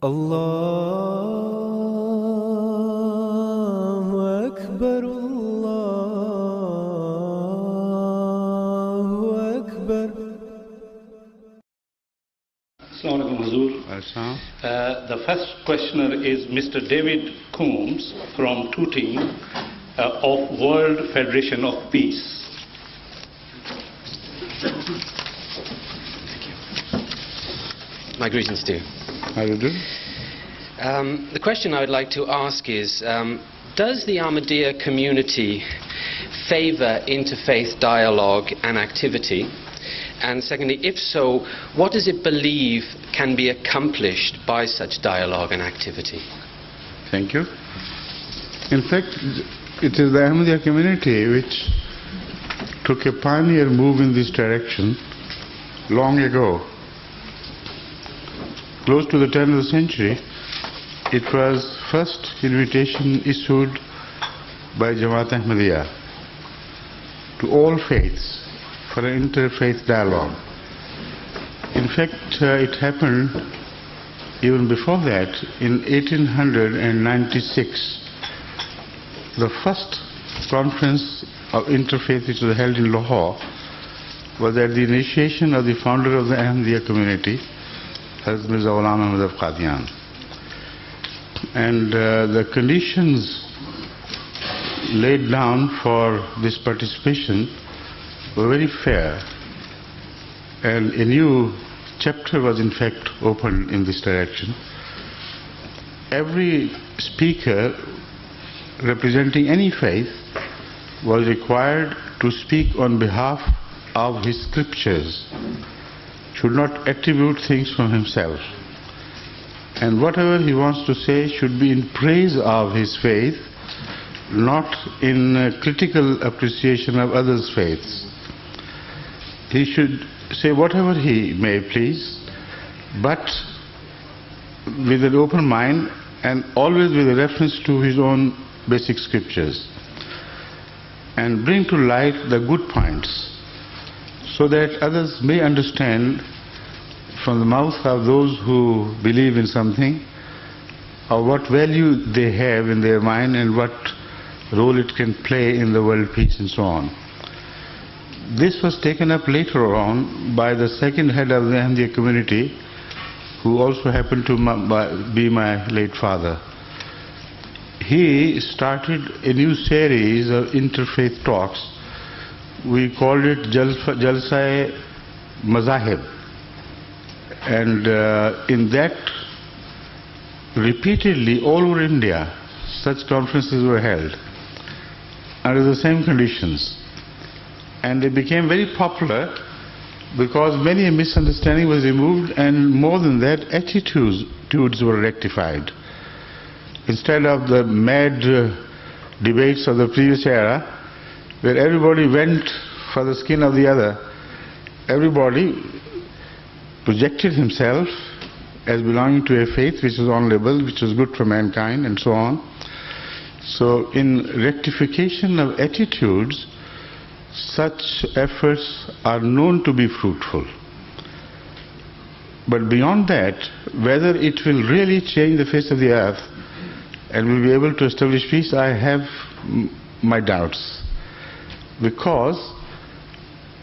Allahu Akbar, Allahu Akbar. Assalamu alaikum, Hazur. The first questioner is Mr. David Coombs from Tooting of World Federation of Peace. My greetings to you. How do you do? The question I would like to ask is, does the Ahmadiyya community favor interfaith dialogue and activity? And secondly, if so, what does it believe can be accomplished by such dialogue and activity? Thank you. In fact, it is the Ahmadiyya community which took a pioneer move in this direction long ago. Close to the turn of the century, it was first invitation issued by Jamaat Ahmadiyya to all faiths for an interfaith dialogue. In fact, it happened even before that. In 1896, the first conference of interfaith which was held in Lahore was at the initiation of the founder of the Ahmadiyya community, Hazrat Mirza Tahir Ahmad. And the conditions laid down for this participation were very fair, and a new chapter was in fact opened in this direction. Every speaker representing any faith was required to speak on behalf of his scriptures, should not attribute things from himself, and whatever he wants to say should be in praise of his faith, not in critical appreciation of others' faiths. He should say whatever he may please, but with an open mind and always with a reference to his own basic scriptures, and bring to light the good points so that others may understand from the mouth of those who believe in something, or what value they have in their mind and what role it can play in the world peace and so on. This was taken up later on by the second head of the Ahmadiyya community, who also happened to be my late father. He started a new series of interfaith talks. We called it Jalsa-e Mazahib. And in that, repeatedly all over India, such conferences were held under the same conditions. And they became very popular because many a misunderstanding was removed, and more than that, attitudes were rectified. Instead of the mad debates of the previous era, where everybody went for the skin of the other, everybody projected himself as belonging to a faith which was honorable, which was good for mankind, and so on. So in rectification of attitudes, such efforts are known to be fruitful. But beyond that, whether it will really change the face of the earth and will be able to establish peace, I have my doubts. Because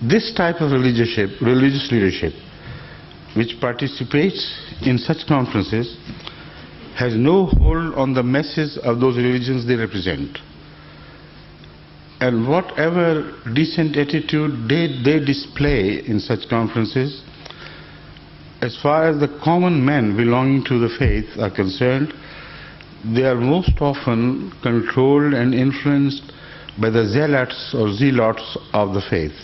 this type of religious leadership, which participates in such conferences, has no hold on the masses of those religions they represent. And whatever decent attitude they display in such conferences, as far as the common men belonging to the faith are concerned, they are most often controlled and influenced by the zealots or zealots of the faith.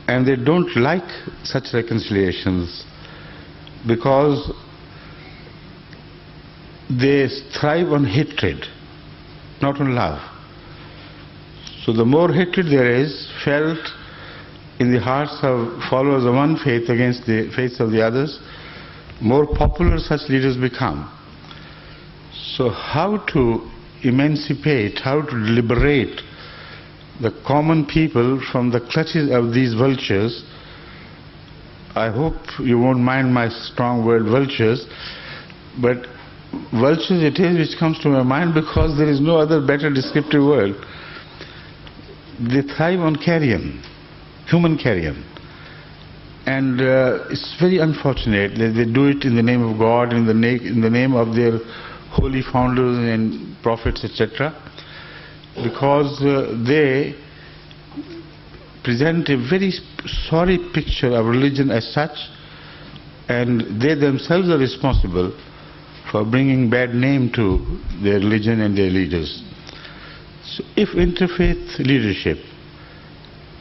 And they don't like such reconciliations because they thrive on hatred, not on love. So the more hatred there is felt in the hearts of followers of one faith against the faiths of the others, more popular such leaders become. So how to emancipate, how to liberate the common people from the clutches of these vultures. I hope you won't mind my strong word, vultures. But vultures it is which comes to my mind because there is no other better descriptive word. They thrive on carrion, human carrion. And it's very unfortunate that they do it in the name of God, in the name of their holy founders and prophets, etc. Because they present a very sorry picture of religion as such, and they themselves are responsible for bringing bad name to their religion and their leaders. So if interfaith leadership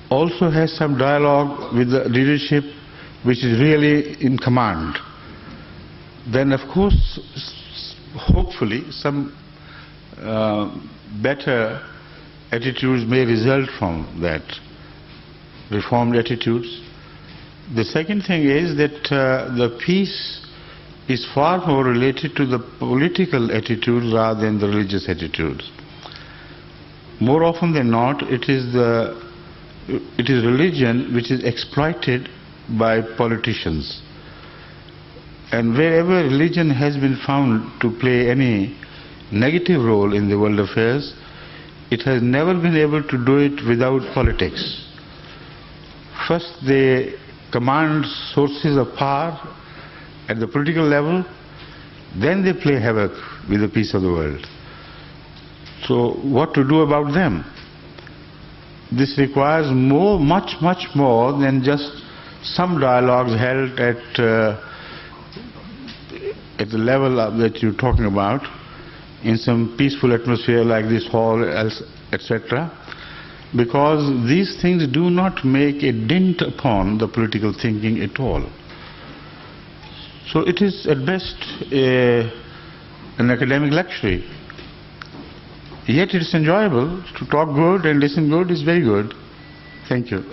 also has some dialogue with the leadership which is really in command, then of course, hopefully, some better attitudes may result from that, reformed attitudes. The second thing is that the peace is far more related to the political attitudes rather than the religious attitudes. More often than not, it is religion which is exploited by politicians. And wherever religion has been found to play any negative role in the world affairs, it has never been able to do it without politics. First they command sources of power at the political level, then they play havoc with the peace of the world. So what to do about them? This requires much more than just some dialogues held at the level that you're talking about, in some peaceful atmosphere like this hall, etc. Because these things do not make a dent upon the political thinking at all. So it is at best an academic luxury. Yet it is enjoyable to talk good and listen good is very good. Thank you.